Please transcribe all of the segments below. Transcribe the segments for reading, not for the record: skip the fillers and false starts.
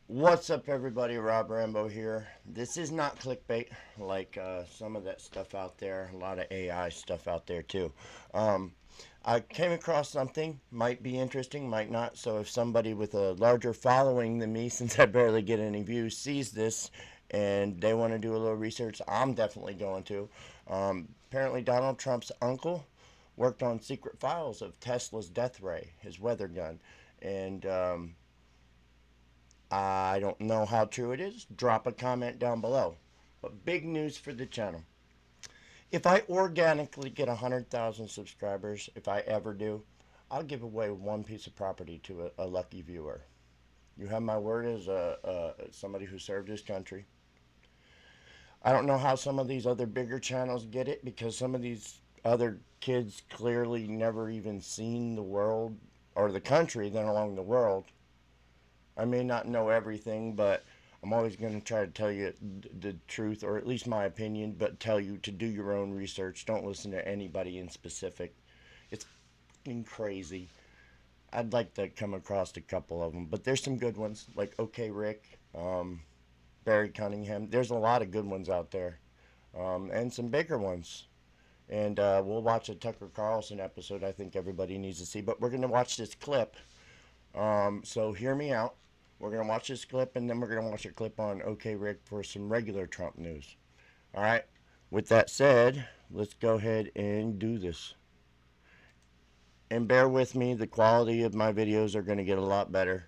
What's up, everybody? Rob Rambo here. This is not clickbait like some of that stuff out there. A lot of AI stuff out there, too. Um, I came across something, might be interesting, might not. So, if somebody with a larger following than me, since I barely get any views, sees this and they want to do a little research, I'm definitely going to. Apparently, Donald Trump's uncle worked on secret files of Tesla's death ray, his weather gun. And I don't know how true it is. Drop a comment down below. But big news for the channel. If I organically get 100,000 subscribers, if I ever do, I'll give away one piece of property to a lucky viewer. You have my word as somebody who served his country. I don't know how some of these other bigger channels get it, because some of these other kids clearly never even seen the world or the country, then along the world. I may not know everything, but I'm always going to try to tell you the truth, or at least my opinion, but tell you to do your own research. Don't listen to anybody in specific. It's fucking crazy. I'd like to come across a couple of them, but there's some good ones, like OK Rick, Barry Cunningham. There's a lot of good ones out there, and some bigger ones. And we'll watch a Tucker Carlson episode I think everybody needs to see, but we're going to watch this clip. So hear me out. We're going to watch this clip, and then we're going to watch a clip on OK Rick for some regular Trump news. All right. With that said, let's go ahead and do this. And bear with me. The quality of my videos are going to get a lot better.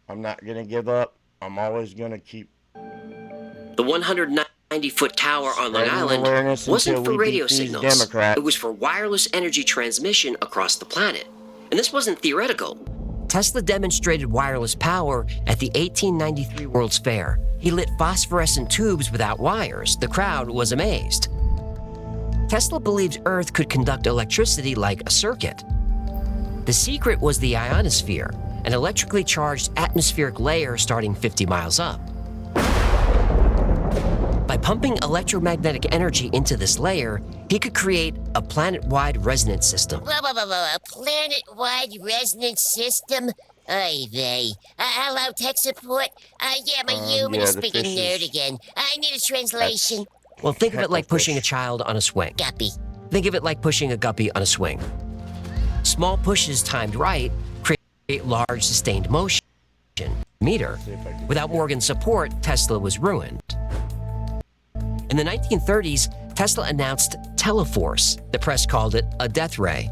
I'm not going to give up. I'm always going to keep The 190-foot tower on Long spreading Island awareness wasn't until for we radio beat these signals. Democrats. It was for wireless energy transmission across the planet. And this wasn't theoretical. Tesla demonstrated wireless power at the 1893 World's Fair. He lit phosphorescent tubes without wires. The crowd was amazed. Tesla believed Earth could conduct electricity like a circuit. The secret was the ionosphere, an electrically charged atmospheric layer starting 50 miles up. By pumping electromagnetic energy into this layer, he could create a planet-wide resonance system. A planet-wide resonance system? Oy vey. Hello, tech support? Yeah, my human yeah, is the speaking fish nerd is- again. I need a translation. Well, think of it like pushing a Hecklefish. child on a swing. Guppy. Think of it like pushing a guppy on a swing. Small pushes timed right create large sustained motion. Meter. Without Morgan's support, Tesla was ruined. In the 1930s, Tesla announced Teleforce. The press called it a death ray.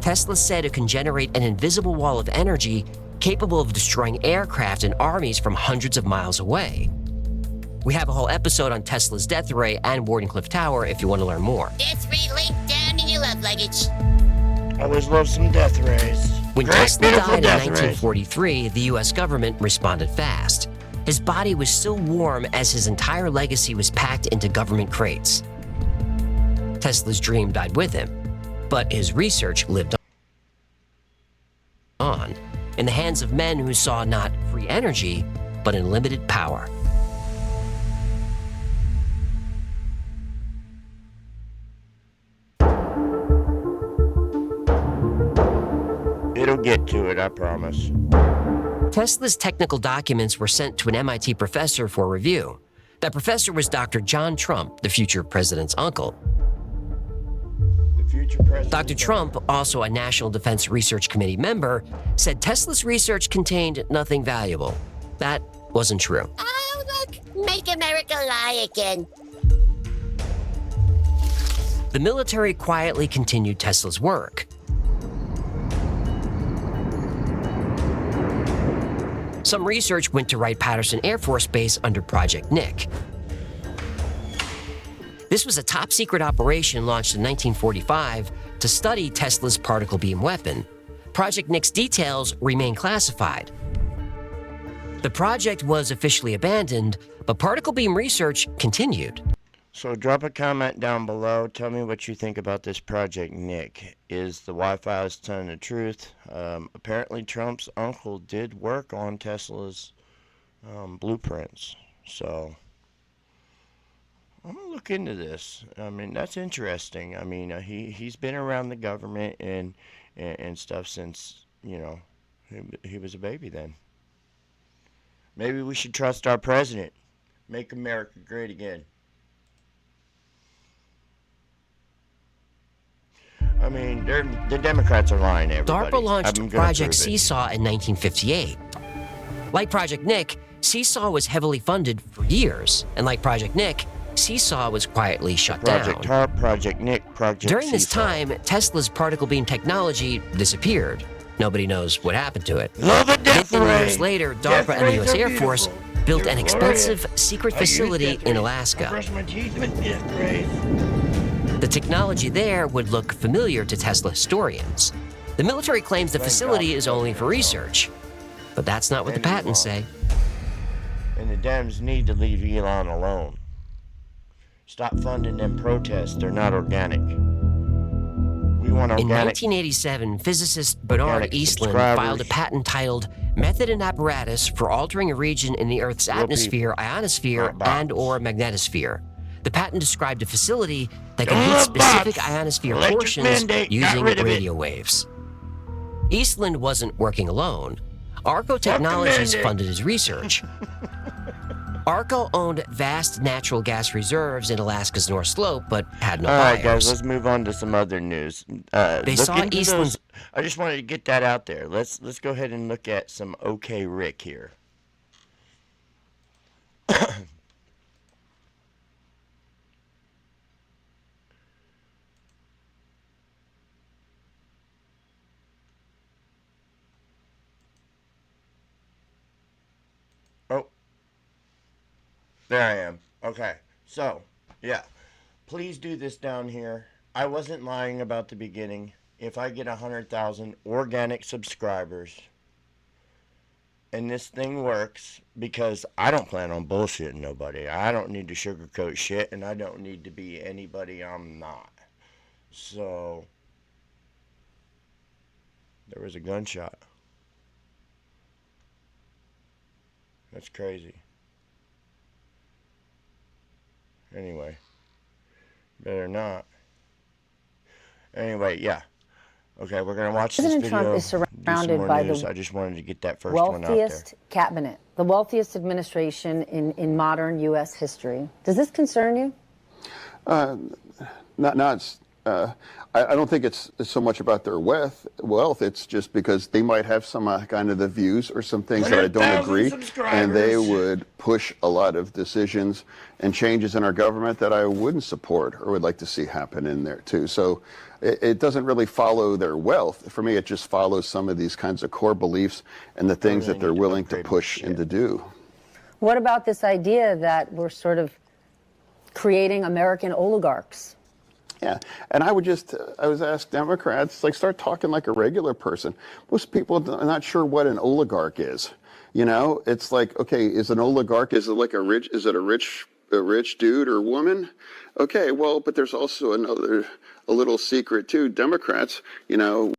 Tesla said it can generate an invisible wall of energy capable of destroying aircraft and armies from hundreds of miles away. We have a whole episode on Tesla's death ray and Wardenclyffe Tower if you want to learn more. Death ray link down in your love luggage. I always love some death rays. When Great, Tesla beautiful died in death rays. 1943, the US government responded fast. His body was still warm as his entire legacy was packed into government crates. Tesla's dream died with him, but his research lived on, in the hands of men who saw not free energy, but unlimited power. It'll get to it, I promise. Tesla's technical documents were sent to an MIT professor for review. That professor was Dr. John Trump, the future president's uncle. The future president. Dr. Trump, also a National Defense Research Committee member, said Tesla's research contained nothing valuable. That wasn't true. Oh, look. Make America lie again. The military quietly continued Tesla's work. Some research went to Wright-Patterson Air Force Base under Project Nick. This was a top-secret operation launched in 1945 to study Tesla's particle beam weapon. Project Nick's details remain classified. The project was officially abandoned, but particle beam research continued. So drop a comment down below. Tell me what you think about this Project Nick. Is the Wi-Fi's telling the truth? Apparently Trump's uncle did work on Tesla's blueprints. So I'm gonna look into this. I mean, that's interesting. I mean, he's been around the government and stuff since you know, he was a baby then. Maybe we should trust our president. Make America great again. I mean, the Democrats are lying to everybody. DARPA launched Project Seesaw in 1958. Like Project Nick, Seesaw was heavily funded for years, and like Project Nick, Seesaw was quietly shut down. Project HARP, Project Nick, Project During this Seesaw. time, Tesla's particle beam technology disappeared. Nobody knows what happened to it. Love a death 15 ray. years later, Death DARPA and the rays U.S. are Air Force beautiful. built They're an glorious. expensive secret I use facility death in rays. I Alaska. brush my teeth with death rays. The technology there would look familiar to Tesla historians. The military claims the facility is only for research, but that's not what the patents say. And the Dems need to leave Elon alone. Stop funding them protests. They're not organic. We want In organic. 1987, physicist Bernard Organic Eastland subscribers. filed a patent titled Method and Apparatus for Altering a Region in the Earth's Real Atmosphere, people, Ionosphere, not bots. and/or Magnetosphere. The patent described a facility that Don't could hit love specific bots. ionosphere Electric portions mandate, got using rid of it. radio waves. Eastland wasn't working alone. Arco Technologies mandate. funded his research. Arco owned vast natural gas reserves in Alaska's North Slope, but had no All right, guys, buyers. let's move on to some other news. They Look saw into Eastland's- those- I just wanted to get that out there. Let's go ahead and look at some OK Rick here. Oh, there I am. Okay, so yeah, please do this down here. I wasn't lying about the beginning. If I get 100,000 organic subscribers and this thing works, because I don't plan on bullshitting nobody. I don't need to sugarcoat shit, and I don't need to be anybody I'm not. So there was a gunshot. That's crazy. Anyway, better not. Anyway, yeah. Okay, we're gonna watch this President video. Trump is do some surrounded more by news. the I just wanted to get that first one out there. wealthiest cabinet, the wealthiest administration in modern U.S. history. Does this concern you? I don't think it's so much about their wealth. It's just because they might have some kind of the views or some things that I don't 100,000 agree, and they subscribers. would push a lot of decisions and changes in our government that I wouldn't support or would like to see happen in there too. So it doesn't really follow their wealth. For me, it just follows some of these kinds of core beliefs and the things that they're willing to push and to do. What about this idea that we're sort of creating American oligarchs? Yeah, and I would ask Democrats, like, start talking like a regular person. Most people are not sure what an oligarch is. You know, it's like, okay, is an oligarch, is it a rich dude or woman? Okay, well, but there's also a little secret too. Democrats, you know.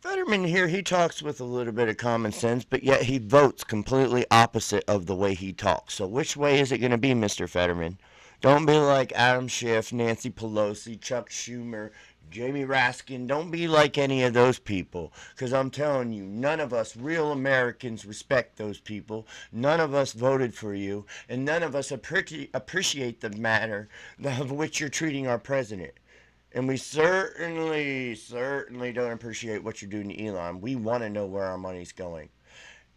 Fetterman here, he talks with a little bit of common sense, but yet he votes completely opposite of the way he talks. So which way is it going to be, Mr. Fetterman? Don't be like Adam Schiff, Nancy Pelosi, Chuck Schumer, Jamie Raskin. Don't be like any of those people, because I'm telling you, none of us real Americans respect those people. None of us voted for you, and none of us appreciate the manner of which you're treating our president. And we certainly don't appreciate what you're doing to Elon. We want to know where our money's going.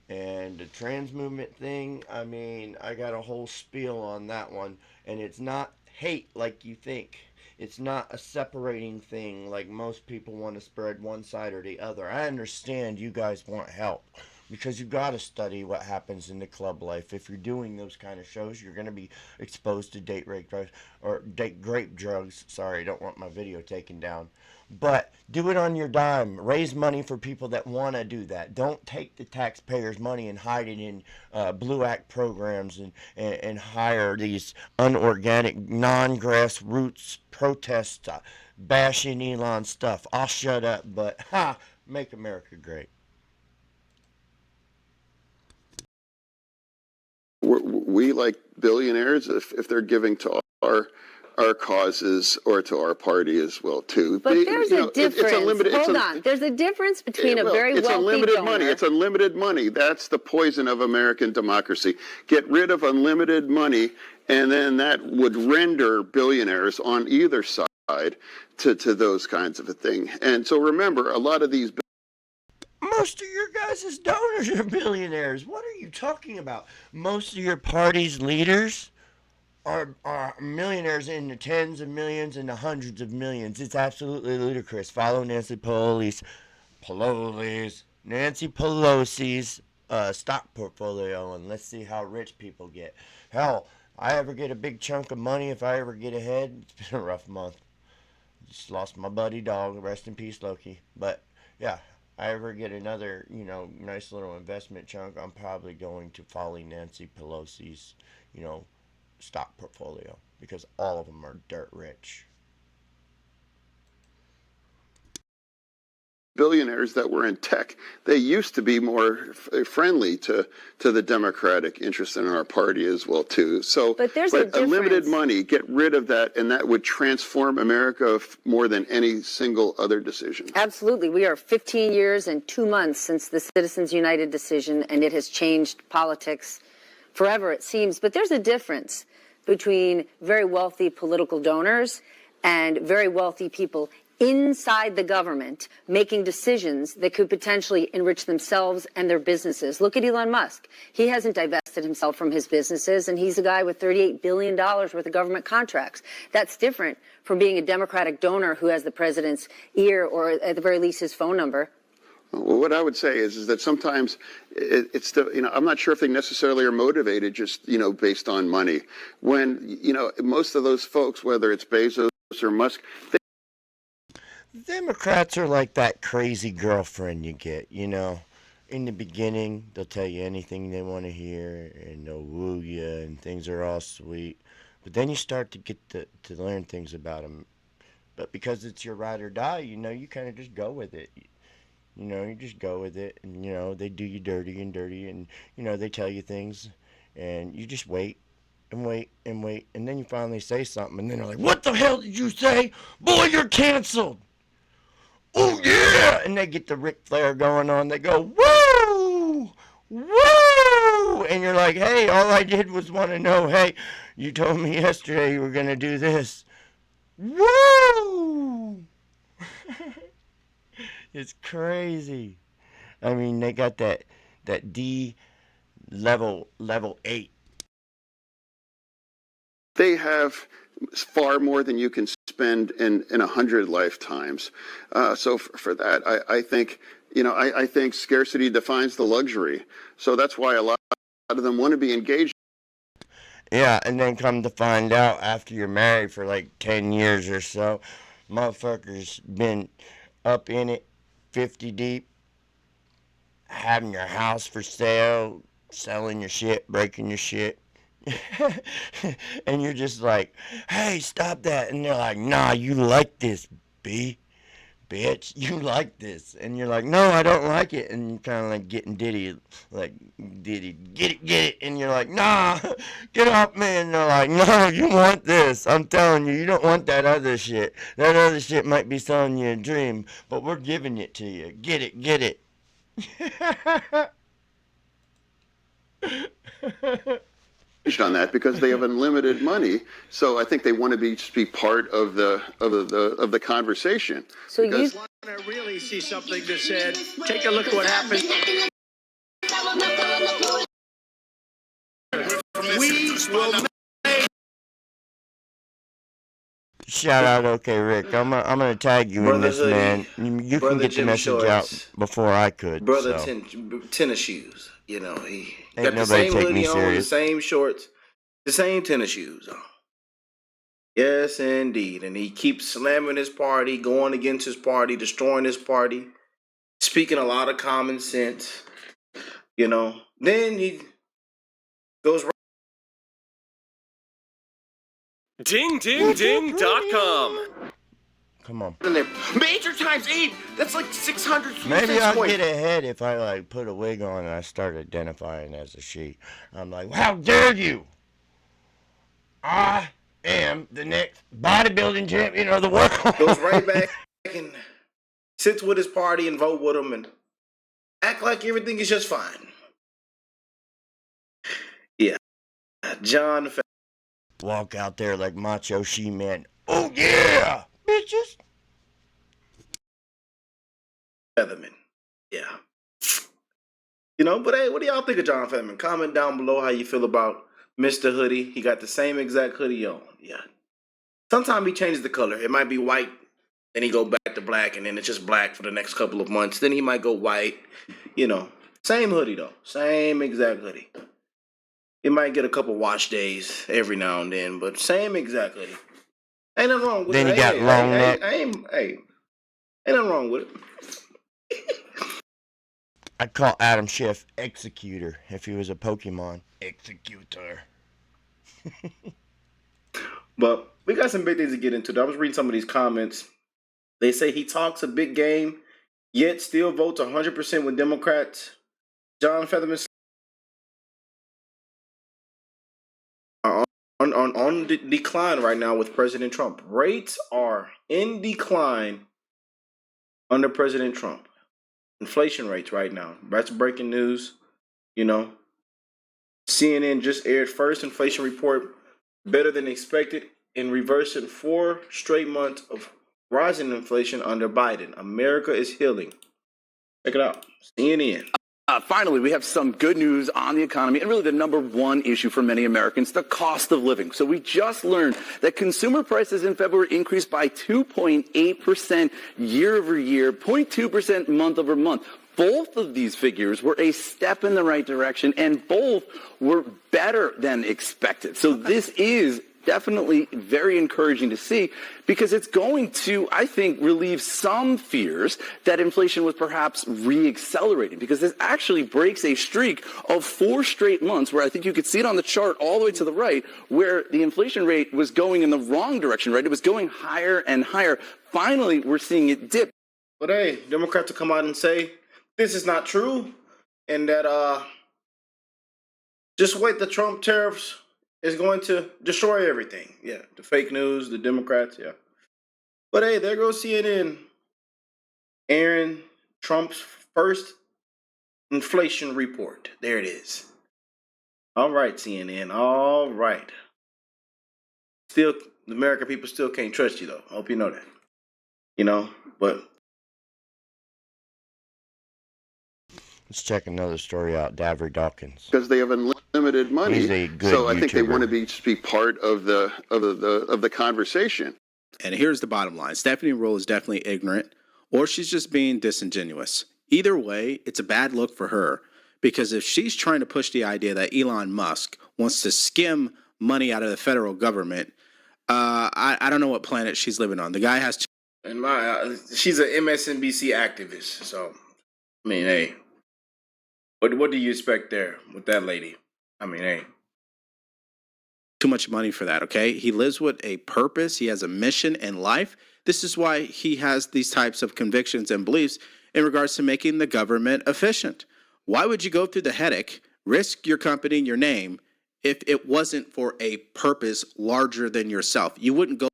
And the trans movement thing, I mean, I got a whole spiel on that one. And it's not hate like you think. It's not a separating thing like most people want to spread one side or the other. I understand you guys want help, because you got to study what happens in the club life. If you're doing those kind of shows, you're going to be exposed to date rape drugs, or date grape drugs. Sorry, I don't want my video taken down. But do it on your dime. Raise money for people that want to do that. Don't take the taxpayers' money and hide it in Blue Act programs and hire these unorganic, non-grassroots protests bashing Elon stuff. I'll shut up, but make America great. We like billionaires, if they're giving to our our causes or to our party as well too. But there's a difference. Hold on. There's a difference between a very it's wealthy unlimited donor. money. It's unlimited money. That's the poison of American democracy. Get rid of unlimited money, and then that would render billionaires on either side to those kinds of a thing. And so remember, a lot of these. Most of your guys' donors are billionaires. What are you talking about? Most of your party's leaders are millionaires in the tens of millions and the hundreds of millions. It's absolutely ludicrous. Follow Nancy Pelosi's stock portfolio, and let's see how rich people get. Hell, I ever get a big chunk of money if I ever get ahead. It's been a rough month. Just lost my buddy dog. Rest in peace, Loki. But yeah, I ever get another, nice little investment chunk, I'm probably going to follow Nancy Pelosi's, stock portfolio, because all of them are dirt rich. Billionaires that were in tech, they used to be more friendly to the Democratic interest in our party as well too. So, but there's a difference. Unlimited money, get rid of that, and that would transform America more than any single other decision. Absolutely. We are 15 years and 2 months since the Citizens United decision, and it has changed politics forever, it seems. But there's a difference between very wealthy political donors and very wealthy people inside the government making decisions that could potentially enrich themselves and their businesses. Look at Elon Musk. He hasn't divested himself from his businesses, and he's a guy with $38 billion worth of government contracts. That's different from being a Democratic donor who has the president's ear, or at the very least his phone number. Well, what I would say is that sometimes it's the, I'm not sure if they necessarily are motivated just, based on money. When, most of those folks, whether it's Bezos or Musk, Democrats are like that crazy girlfriend you get, In the beginning, they'll tell you anything they want to hear, and they'll woo you, and things are all sweet. But then you start to get to learn things about them. But because it's your ride or die, you kind of just go with it. You just go with it, and, they do you dirty, and, they tell you things, and you just wait and wait and wait, and then you finally say something, and then they're like, what the hell did you say? Boy, you're canceled. Oh, yeah! And they get the Ric Flair going on. They go, woo! Woo! And you're like, hey, all I did was want to know, hey, you told me yesterday you were going to do this. Woo! It's crazy. I mean, they got that D level 8. They have far more than you can spend in 100 lifetimes. So for that, I think, I think scarcity defines the luxury. So that's why a lot of them want to be engaged. Yeah, and then come to find out after you're married for like 10 years or so, motherfuckers been up in it 50 deep, having your house for sale, selling your shit, breaking your shit. And you're just like, hey, stop that. And they're like, nah, you like this, bitch, you like this. And you're like, no, I don't like it. And you're kind of like getting Diddy, get it. And you're like, nah, get off me. And they're like, no, you want this. I'm telling you, you don't want that other shit. That other shit might be selling you a dream, but we're giving it to you. Get it. On that because they have unlimited money, so I think they want to just be part of the conversation. So you want to really see something that said, take a look at what happened. We will make. Shout out, okay, Rick. I'm gonna tag you in this, man. You can get the message out before I could. Brother, so. Tennis shoes. He Ain't got the same take me hoodie on, the serious. same shorts, the same tennis shoes on. Yes, indeed. And he keeps slamming his party, going against his party, destroying his party, speaking a lot of common sense. Then he goes. DingDingDing.com. Come on. Major times 8. That's like 600. Maybe I'll get ahead if I put a wig on and I start identifying as a she. I'm like, how dare you? am the next bodybuilding champion of the world. Goes right back and sits with his party and vote with them and act like everything is just fine. Yeah. John Walk out there like Macho She-Man. Oh yeah, bitches. Featherman. Yeah. You know, but hey, what do y'all think of John Featherman? Comment down below how you feel about Mr. Hoodie. He got the same exact hoodie on. Yeah. Sometimes he changes the color. It might be white, then he go back to black, and then it's just black for the next couple of months. Then he might go white. You know, same hoodie though. Same exact hoodie. He might get a couple wash days every now and then, but same exact hoodie. Ain't nothing wrong with it. Then he got long neck. Ain't nothing wrong with it. I'd call Adam Schiff Executor if he was a Pokemon. Executor. But we got some big things to get into. I was reading some of these comments. They say he talks a big game, yet still votes 100% with Democrats. John Featherman on decline right now with President Trump. Rates are in decline under President Trump. Inflation rates right now. That's breaking news. You know, CNN just aired first inflation report better than expected in reversing 4 straight months of rising inflation under Biden. America is healing. Check it out. CNN. Finally, we have some good news on the economy and really the number one issue for many Americans, the cost of living. So we just learned that consumer prices in February increased by 2.8% year over year, 0.2% month over month. Both of these figures were a step in the right direction, and both were better than expected. So this is definitely very encouraging to see, because it's going to, I think, relieve some fears that inflation was perhaps re-accelerating, because this actually breaks a streak of 4 straight months where I think you could see it on the chart all the way to the right, where the inflation rate was going in the wrong direction, right? It was going higher and higher. Finally, we're seeing it dip. But hey, Democrats will come out and say this is not true, and that just wait, the Trump tariffs is going to destroy everything. Yeah, the fake news, the Democrats, yeah. But hey, there goes CNN. Aaron Trump's first inflation report. There it is. All right, CNN. All right. Still, the American people still can't trust you, though. I hope you know that. You know, but Let's check another story out. Davry Dawkins. Because they have unlimited money. He's a good so I think they YouTuber. want to be part of the conversation. And here's the bottom line. Stephanie Roll is definitely ignorant, or she's just being disingenuous. Either way, it's a bad look for her, because if she's trying to push the idea that Elon Musk wants to skim money out of the federal government, I don't know what planet she's living on. The guy has... and she's an MSNBC activist. So, I mean, hey, what do you expect there with that lady? I mean, hey. too much money for that, okay? He lives with a purpose. He has a mission in life. This is why he has these types of convictions and beliefs in regards to making the government efficient. Why would you go through the headache, risk your company and your name, if it wasn't for a purpose larger than yourself? You wouldn't go.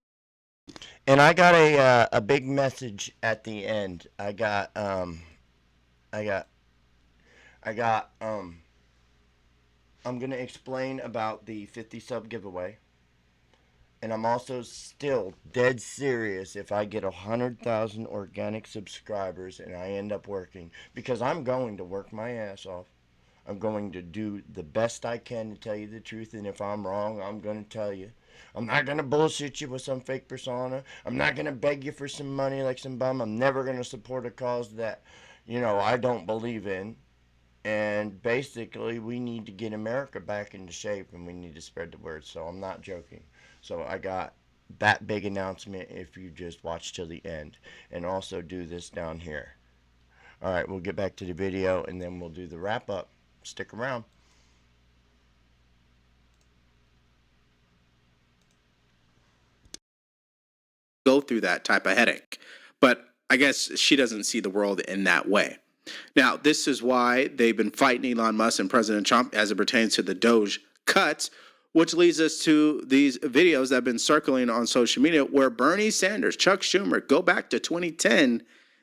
And I got a big message at the end. I'm going to explain about the 50 sub giveaway. And I'm also still dead serious if I get 100,000 organic subscribers and I end up working. Because I'm going to work my ass off. I'm going to do the best I can to tell you the truth. And if I'm wrong, I'm going to tell you. I'm not going to bullshit you with some fake persona. I'm not going to beg you for some money like some bum. I'm never going to support a cause that, I don't believe in. And basically, we need to get America back into shape, and we need to spread the word. So I'm not joking. So I got that big announcement if you just watch till the end. And also do this down here. All right, we'll get back to the video, and then we'll do the wrap-up. Stick around. Go through that type of headache. But I guess she doesn't see the world in that way. Now, this is why they've been fighting Elon Musk and President Trump as it pertains to the Doge cuts, which leads us to these videos that have been circling on social media where Bernie Sanders, Chuck Schumer, go back to 2010,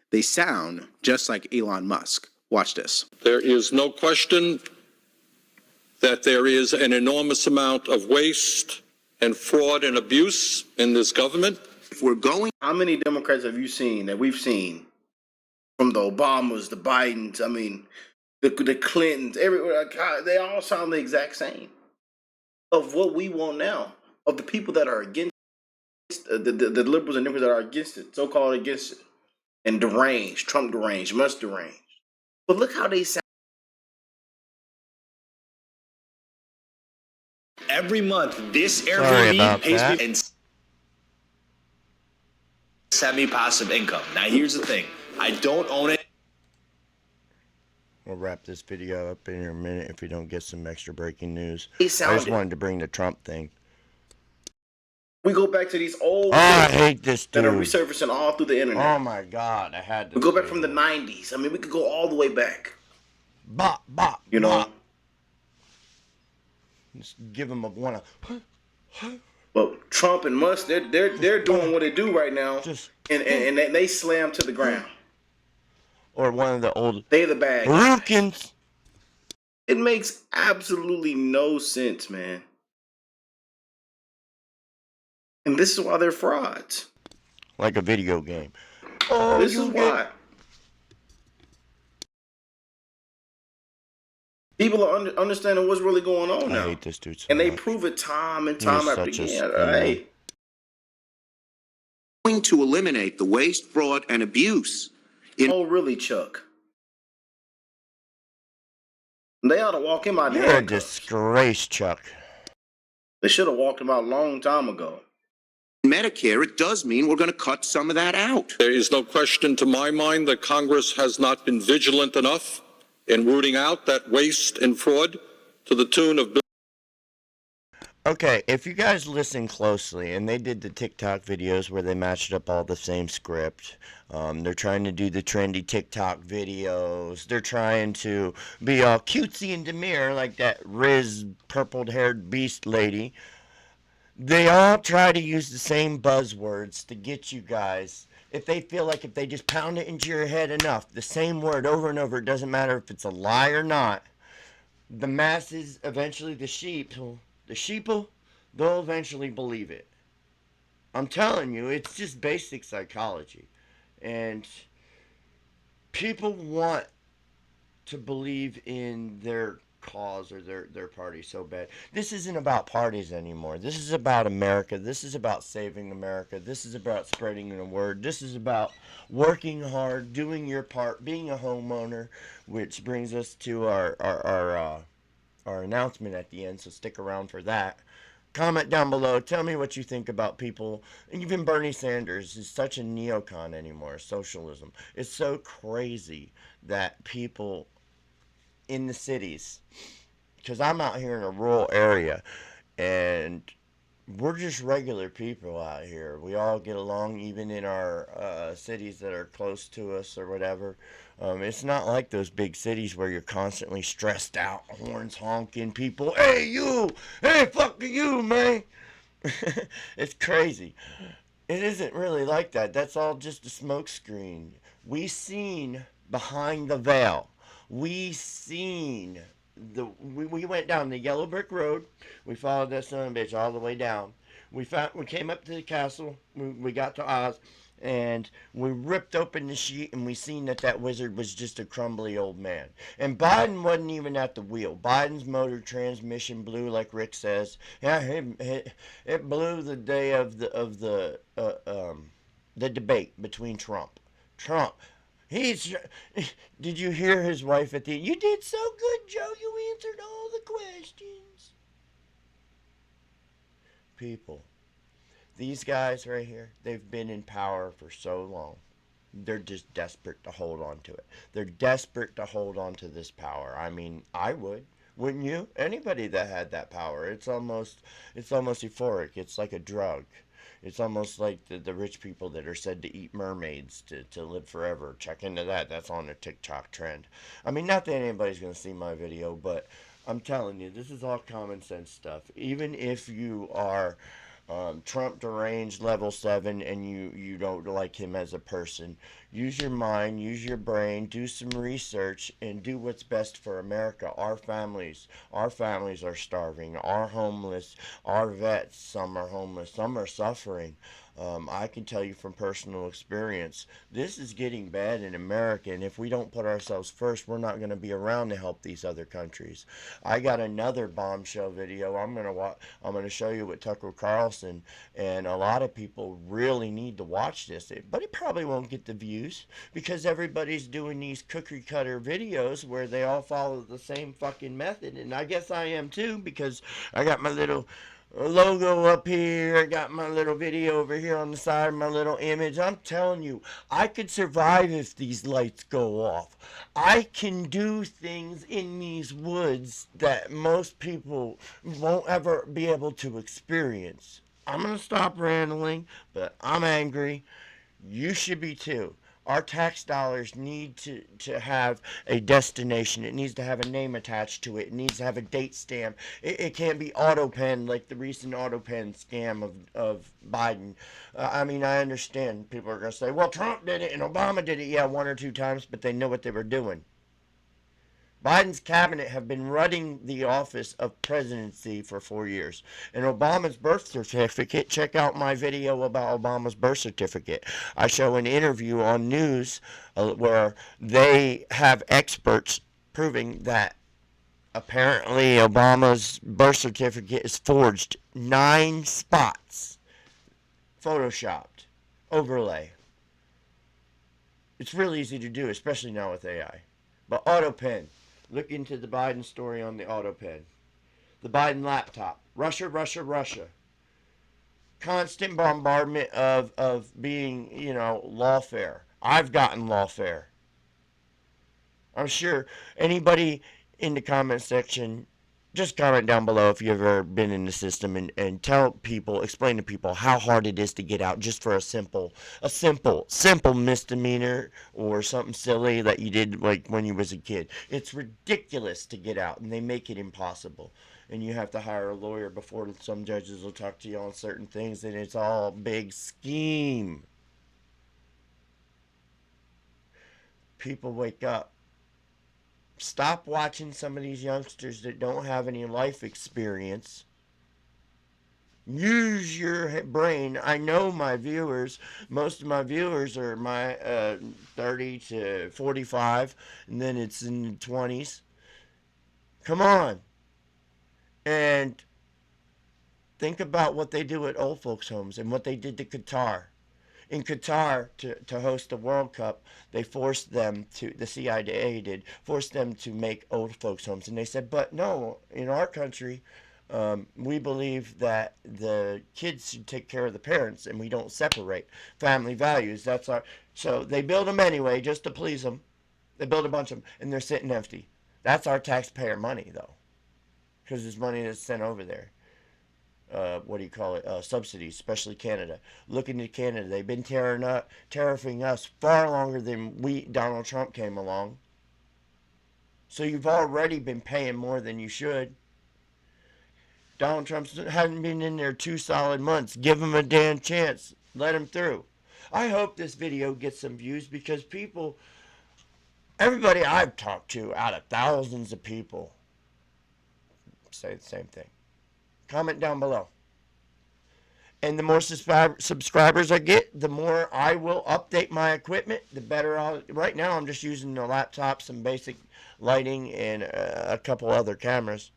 they sound just like Elon Musk. Watch this. There is no question that there is an enormous amount of waste and fraud and abuse in this government. If we're going, how many Democrats have you seen that we've seen, from the Obamas, the Bidens, I mean, the Clintons, everywhere? They all sound the exact same. Of what we want now, of the people that are against the liberals and Democrats that are against it, so-called against it, and deranged, Trump deranged, Musk deranged. But look how they sound. Every month, this Airbnb pays me and semi-passive income. Now, here's the thing. I don't own it. We'll wrap this video up in a minute if we don't get some extra breaking news. I just wanted to bring the Trump thing. We go back to these old I hate this dude. that are resurfacing all through the internet. Oh my God, I had to. We go back from the 90s. I mean, we could go all the way back. Bop, bop, you know? bop. Just give him a one. Well, Trump and Musk, they're doing what they do right now, and they slam to the ground. Or one of the old. They're the bad guys. It makes absolutely no sense, man. And this is why they're frauds. Like a video game. Oh, this is why. People are understanding what's really going on now. I hate this dude so and they much. prove it time and time after again. Hey. Going to eliminate the waste, fraud, and abuse. Oh, really, Chuck? They ought to walk him out. You're a disgrace, Chuck. They should have walked him out a long time ago. Medicare, it does mean we're going to cut some of that out. There is no question to my mind that Congress has not been vigilant enough in rooting out that waste and fraud to the tune of. Okay, if you guys listen closely, and they did the TikTok videos where they matched up all the same script. They're trying to do the trendy TikTok videos. They're trying to be all cutesy and demure like that Riz purple-haired beast lady. They all try to use the same buzzwords to get you guys. If they feel like if they just pound it into your head enough, the same word over and over, it doesn't matter if it's a lie or not. The masses, eventually the sheeple, they'll eventually believe it. I'm telling you, it's just basic psychology. And people want to believe in their cause or their party so bad. This isn't about parties anymore. This is about America. This is about saving America. This is about spreading the word. This is about working hard, doing your part, being a homeowner, which brings us to our announcement at the end, so stick around for that. Comment down below. Tell me what you think about people. Even Bernie Sanders is such a neocon anymore. Socialism. It's so crazy that people in the cities, because I'm out here in a rural area, and we're just regular people out here. We all get along, even in our cities that are close to us or whatever. It's not like those big cities where you're constantly stressed out, horns honking, people, hey you, hey fuck you, man. It's crazy. It isn't really like that. That's all just a smoke screen. We seen behind the veil. We seen we went down the yellow brick road. We followed that son of a bitch all the way down. We came up to the castle. We got to Oz, and we ripped open the sheet, and we seen that wizard was just a crumbly old man. And Biden wasn't even at the wheel. Biden's motor transmission blew, like Rick says. Yeah, it blew the day of the debate between Trump. Did you hear his wife at the end? You did so good, Joe. You answered all the questions. People, these guys right here, they've been in power for so long. They're just desperate to hold on to it. They're desperate to hold on to this power. I mean, I would. Wouldn't you? Anybody that had that power. It's almost euphoric. It's like a drug. It's almost like the rich people that are said to eat mermaids to live forever. Check into that. That's on the TikTok trend. I mean, not that anybody's going to see my video, but I'm telling you, this is all common sense stuff. Even if you are Trump deranged level 7 and you don't like him as a person, use your mind, use your brain, do some research, and do what's best for America. Our families are starving, are homeless, our vets, some are homeless, some are suffering. I can tell you from personal experience, this is getting bad in America, and if we don't put ourselves first, we're not going to be around to help these other countries. I got another bombshell video. I'm going to show you with Tucker Carlson, and a lot of people really need to watch this, but it probably won't get the views because everybody's doing these cookie cutter videos where they all follow the same fucking method, and I guess I am too because I got my little logo up here. I got my little video over here on the side, my little image. I'm telling you, I could survive if these lights go off. I can do things in these woods that most people won't ever be able to experience. I'm going to stop rambling, but I'm angry. You should be too. Our tax dollars need to have a destination. It needs to have a name attached to it. It needs to have a date stamp. It can't be auto pen like the recent auto pen scam of Biden. I mean, I understand people are going to say, well, Trump did it and Obama did it. Yeah, 1 or 2 times, but they know what they were doing. Biden's cabinet have been running the office of presidency for 4 years. And Obama's birth certificate, check out my video about Obama's birth certificate. I show an interview on news where they have experts proving that apparently Obama's birth certificate is forged 9 spots, photoshopped, overlay. It's really easy to do, especially now with AI. But auto pen. Look into the Biden story on the auto pen. The Biden laptop. Russia, Russia, Russia. Constant bombardment of being, lawfare. I've gotten lawfare. I'm sure anybody in the comment section, just comment down below if you've ever been in the system and tell people, explain to people how hard it is to get out just for a simple misdemeanor or something silly that you did like when you was a kid. It's ridiculous to get out and they make it impossible. And you have to hire a lawyer before some judges will talk to you on certain things, and it's all a big scheme. People wake up. Stop watching some of these youngsters that don't have any life experience. Use your brain. I know my viewers, most of my viewers are my 30 to 45, and then it's in the 20s. Come on. And think about what they do at old folks' homes and what they did to Qatar. In Qatar, to host the World Cup, they forced them to, the CIA did, forced them to make old folks' homes. And they said, but no, in our country, we believe that the kids should take care of the parents and we don't separate family values. That's our, so they build them anyway just to please them. They build a bunch of them and they're sitting empty. That's our taxpayer money, though, because it's money that's sent over there. Subsidies, especially Canada. Looking at Canada, they've been tariffing us far longer than Donald Trump came along. So you've already been paying more than you should. Donald Trump hasn't been in there 2 solid months. Give him a damn chance. Let him through. I hope this video gets some views because everybody I've talked to out of thousands of people say the same thing. Comment down below. And the more subscribers I get, the more I will update my equipment, the better I'll... Right now, I'm just using the laptop, some basic lighting, and a couple other cameras.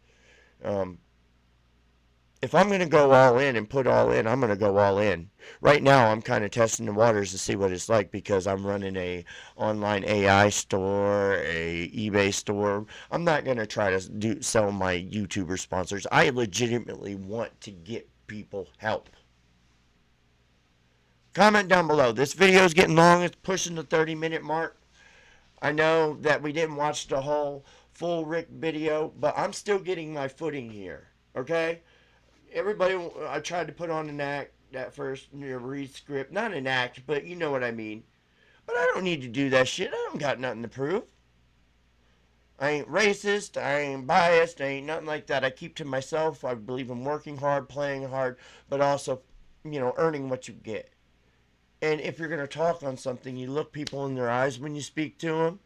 If I'm going to go all in and put all in, I'm going to go all in. Right now, I'm kind of testing the waters to see what it's like because I'm running a online AI store, a eBay store. I'm not going to try to sell my YouTuber sponsors. I legitimately want to get people help. Comment down below. This video is getting long. It's pushing the 30-minute mark. I know that we didn't watch the whole full Rick video, but I'm still getting my footing here. Okay? Everybody, I tried to put on an act at first, read script. Not an act, but you know what I mean. But I don't need to do that shit. I don't got nothing to prove. I ain't racist, I ain't biased, I ain't nothing like that. I keep to myself. I believe in working hard, playing hard, but also, earning what you get. And if you're going to talk on something, you look people in their eyes when you speak to them.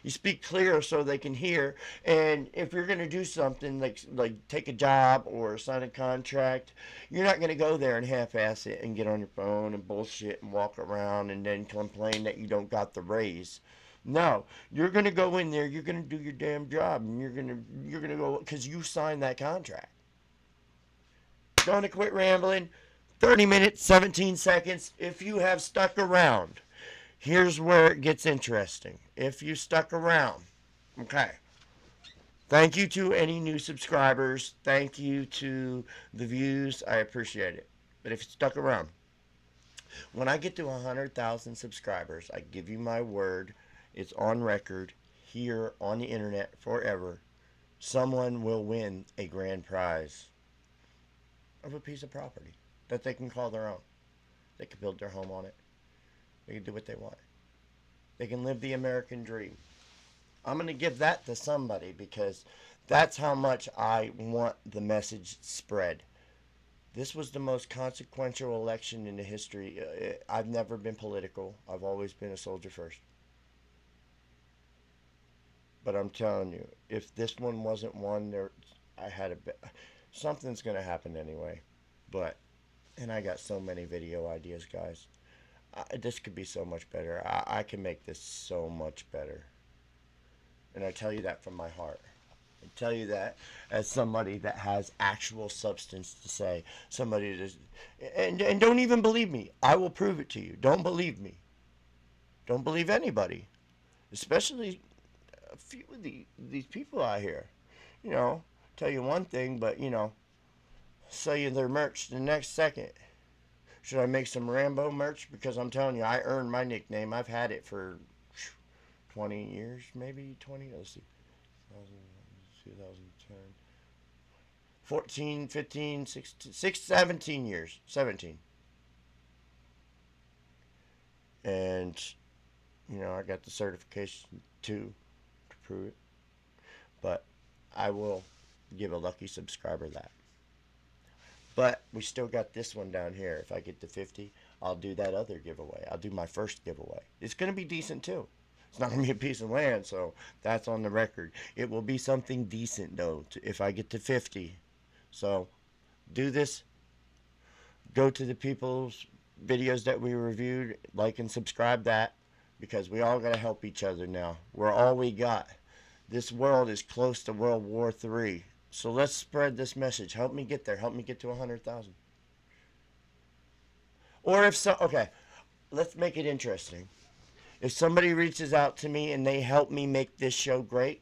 You speak clear so they can hear. And if you're going to do something like take a job or sign a contract, you're not going to go there and half-ass it and get on your phone and bullshit and walk around and then complain that you don't got the raise. No, you're going to go in there, you're going to do your damn job, and you're going to go because you signed that contract. Going to quit rambling. 30 minutes, 17 seconds. If you have stuck around, here's where it gets interesting. If you stuck around, okay. Thank you to any new subscribers. Thank you to the views. I appreciate it. But if you stuck around, when I get to 100,000 subscribers, I give you my word. It's on record here on the internet forever. Someone will win a grand prize of a piece of property that they can call their own. They can build their home on it. They can do what they want. They can live the American dream. I'm going to give that to somebody because that's how much I want the message spread. This was the most consequential election in the history. I've never been political. I've always been a soldier first. But I'm telling you, if this one wasn't one, something's going to happen anyway. And I got so many video ideas, guys. This could be so much better. I can make this so much better. And I tell you that from my heart. I tell you that as somebody that has actual substance to say. Somebody and don't even believe me. I will prove it to you. Don't believe me. Don't believe anybody. Especially a few of these people out here. Tell you one thing, but, sell you their merch the next second. Should I make some Rambo merch? Because I'm telling you, I earned my nickname. I've had it for 20 years, maybe 20. Let's see. 2010. 14, 15, 16, 17 years. 17. And, I got the certification too to prove it. But I will give a lucky subscriber that. But we still got this one down here. If I get to 50, I'll do that other giveaway. I'll do my first giveaway. It's going to be decent too. It's not going to be a piece of land, so that's on the record. It will be something decent, though, if I get to 50. So do this. Go to the people's videos that we reviewed. Like and subscribe that. Because we all got to help each other now. We're all we got. This world is close to World War III. So let's spread this message. Help me get there. Help me get to 100,000. Or if so, okay, let's make it interesting. If somebody reaches out to me and they help me make this show great,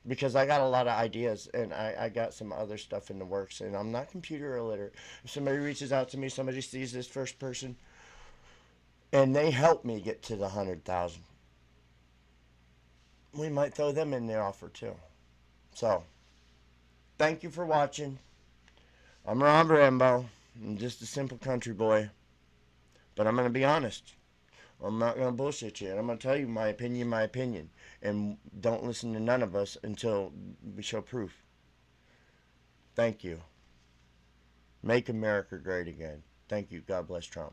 because I got a lot of ideas and I got some other stuff in the works and I'm not computer illiterate. If somebody reaches out to me, somebody sees this first person and they help me get to the 100,000, we might throw them in the offer too. So, thank you for watching. I'm Rob Rambo. I'm just a simple country boy. But I'm going to be honest. I'm not going to bullshit you. And I'm going to tell you my opinion. And don't listen to none of us until we show proof. Thank you. Make America great again. Thank you. God bless Trump.